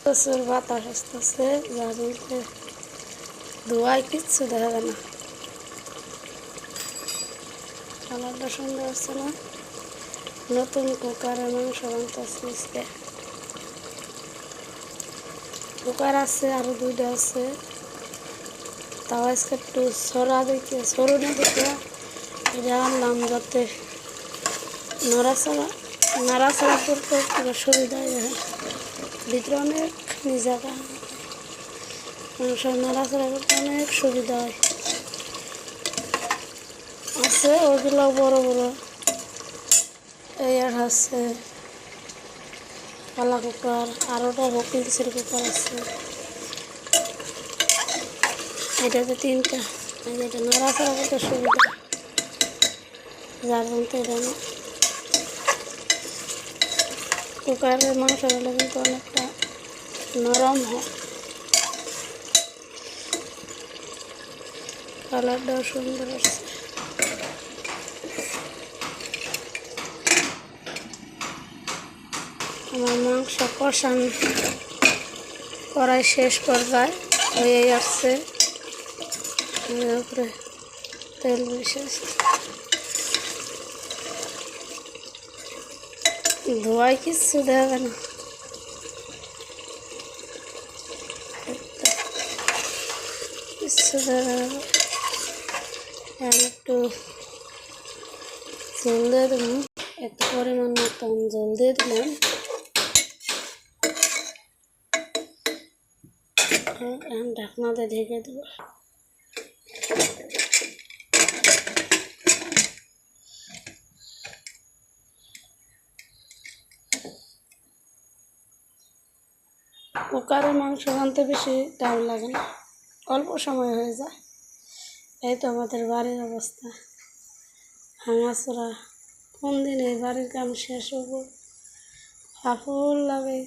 প্রচুর বাতাস আসতেছে, যার মধ্যে ধোঁয়ায় কিচ্ছু দেখা যায় না। কালারটা সুন্দর হচ্ছে না? নতুন কুকারে মাংস রান্নতেছে। কুকার আছে, আরো দুইটা আছে। তাও আজকে একটু সরু না দেখে এটা আনলাম, যাতে নাড়াচাড়া করতে পুরো সুবিধা হয়। ভিতরে অনেক জায়গা, মাংস নাড়াচাড়া করতে অনেক সুবিধা হয়। আছে ওগুলো বড় বড়, এই আর আছে পালা কুকার, আরোটা হকিংসের কুকার আছে। এটাতে তিনটা, এটা নাড়াচাড়া করতে সুবিধা, যার মধ্যে এটা কুকারের মাংসগুলো কিন্তু অনেকটা নরম হয়। কালারটাও সুন্দর আছে। আমার মাংস কষান করাই শেষ পর্যায়ে হয়ে আসছে, উপরে তেল বিশেষ ধোয়ায় কিচ্ছু দেখা না, কিচ্ছু দেখা না। একটু জল দিয়ে দিলাম, একটু পরিমাণ মতন জল দিয়ে দিলাম, ঢাকনাতে ঢেকে দেব। কুকারে মাংস রাঁধতে বেশি টাইম লাগে না, অল্প সময় হয়ে যায়। এই তো আমাদের বাড়ির অবস্থা, ভাঙাচোরা। কোন দিন এই বাড়ির কাম শেষ হবো, ফাফুল লাগে।